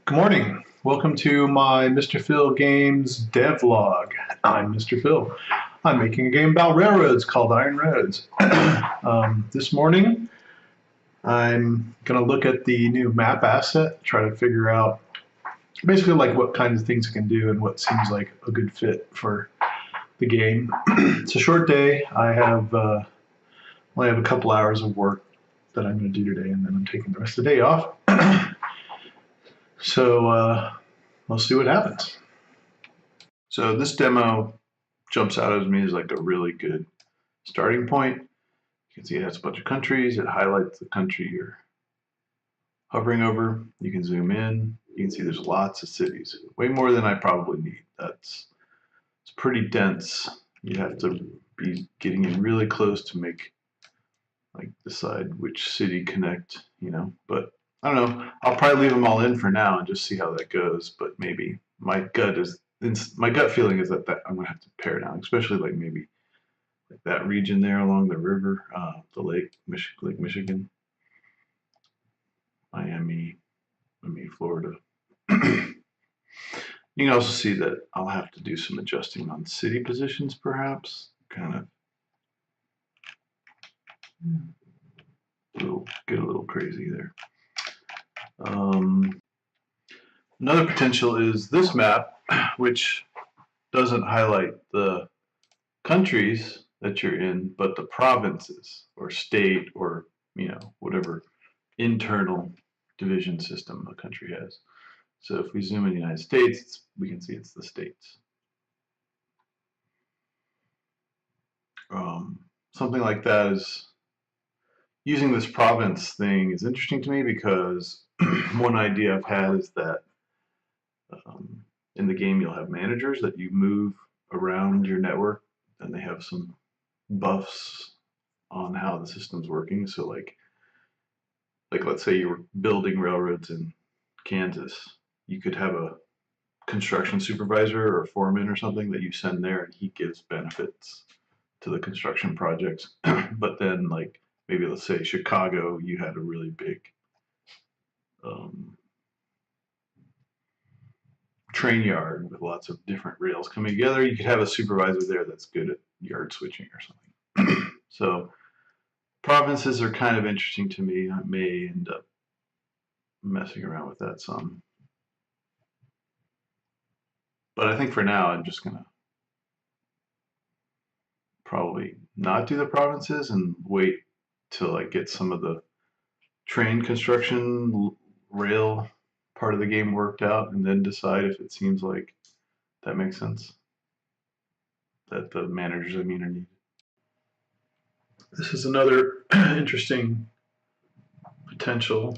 Good morning. Welcome to my MrPhil Games DeVlog. I'm MrPhil. I'm making a game about railroads called Iron Roads. This morning, I'm going to look at the new map asset, try to figure out basically like what kinds of things it can do and what seems like a good fit for the game. It's a short day. I only have a couple hours of work that I'm going to do today, and then I'm taking the rest of the day off. So we'll see what happens. So this demo jumps out at me as like a really good starting point. You can see it has a bunch of countries. It highlights the country you're hovering over. You can zoom in. You can see there's lots of cities, way more than I probably need. It's pretty dense. You have to be getting in really close to decide which city connect, but I don't know. I'll probably leave them all in for now and just see how that goes. But maybe my gut feeling is that I'm gonna have to pare down, especially maybe that region there along the river, the Lake Michigan, Miami, Florida. You can also see that I'll have to do some adjusting on city positions, perhaps. Kind of get a little crazy there. Another potential is this map, which doesn't highlight the countries that you're in, but the provinces or state or whatever internal division system a country has. So if we zoom in the United States, we can see it's the states. Something like that is using this province thing is interesting to me because one idea I've had is that in the game you'll have managers that you move around your network, and they have some buffs on how the system's working. So like let's say you were building railroads in Kansas, you could have a construction supervisor or foreman or something that you send there, and he gives benefits to the construction projects. But then maybe let's say Chicago, you had a really big train yard with lots of different rails coming together. You could have a supervisor there that's good at yard switching or something. So provinces are kind of interesting to me. I may end up messing around with that some. But I think for now, I'm just going to probably not do the provinces and wait till I get some of the train construction rail part of the game worked out, and then decide if it seems like that makes sense, that the managers are needed. This is another interesting potential.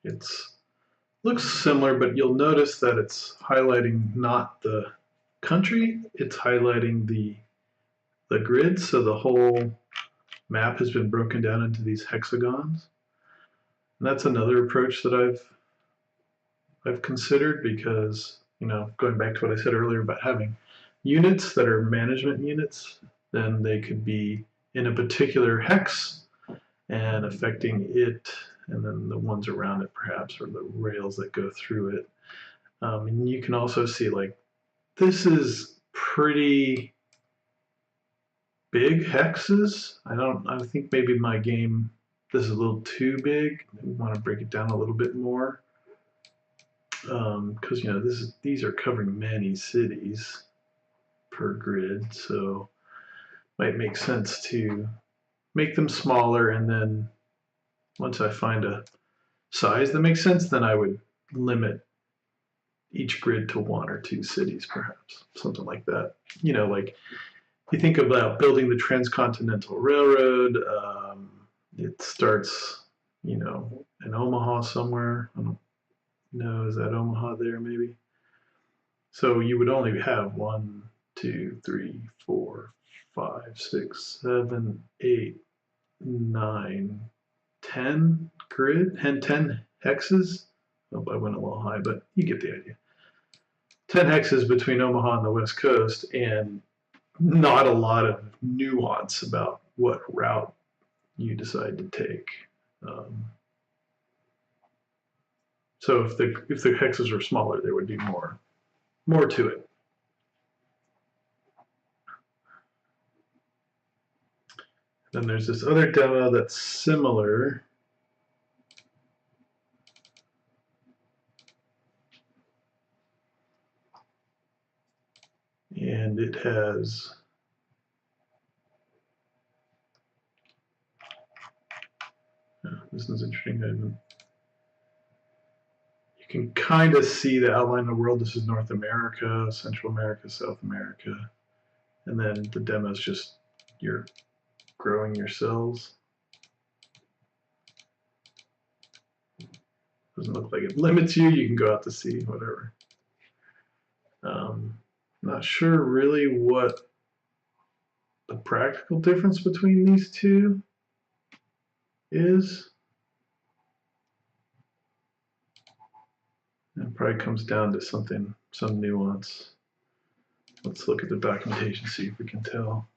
It looks similar, but you'll notice that it's highlighting not the country, it's highlighting the grid. So the whole map has been broken down into these hexagons. And that's another approach that I've considered, because going back to what I said earlier about having units that are management units, then they could be in a particular hex and affecting it, and then the ones around it perhaps, or the rails that go through it. And you can also see this is pretty big hexes. I think maybe my game, this is a little too big. I want to break it down a little bit more, because these are covering many cities per grid, so it might make sense to make them smaller, and then once I find a size that makes sense, then I would limit each grid to 1 or 2 cities, perhaps, something like that. You think about building the Transcontinental Railroad, it starts, in Omaha somewhere. I don't know, is that Omaha there maybe? So you would only have 1, 2, 3, 4, 5, 6, 7, 8, 9, 10 grid, and 10 hexes. Oh, I went a little high, but you get the idea. 10 hexes between Omaha and the West Coast, and not a lot of nuance about what route you decide to take. So if the hexes were smaller, there would be more to it. Then there's this other demo that's similar. And it has this is interesting. You can kind of see the outline of the world. This is North America, Central America, South America. And then the demo is just you're growing your cells. Doesn't look like it limits you. You can go out to sea, whatever. Not sure really what the practical difference between these two is. It probably comes down to some nuance. Let's look at the documentation, see if we can tell.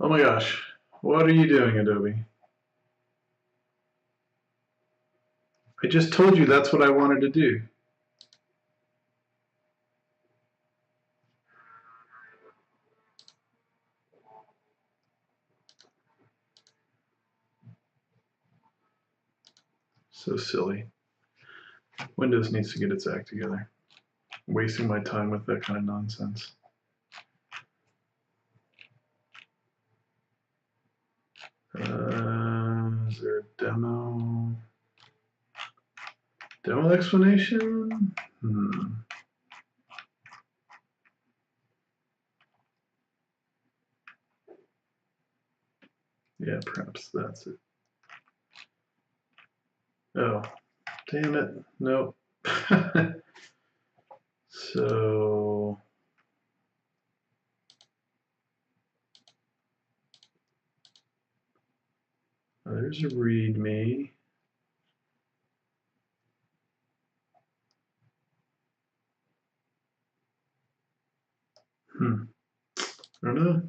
Oh my gosh, what are you doing, Adobe? I just told you that's what I wanted to do. So silly. Windows needs to get its act together. I'm wasting my time with that kind of nonsense. Is there a demo? Demo explanation? Yeah, perhaps that's it. Oh, damn it. Nope. So there's a README. I don't know.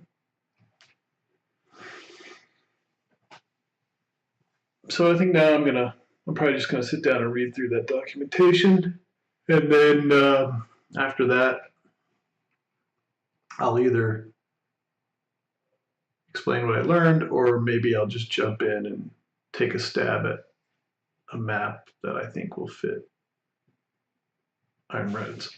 So I think now I'm probably just gonna sit down and read through that documentation, and then after that, I'll either explain what I learned, or maybe I'll just jump in and take a stab at a map that I think will fit Iron Reds.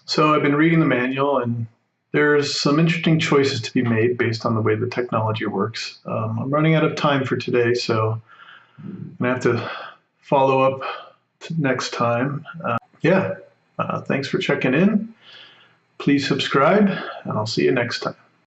So I've been reading the manual, and there's some interesting choices to be made based on the way the technology works. I'm running out of time for today, so I'm gonna have to follow up next time. Thanks for checking in. Please subscribe, and I'll see you next time.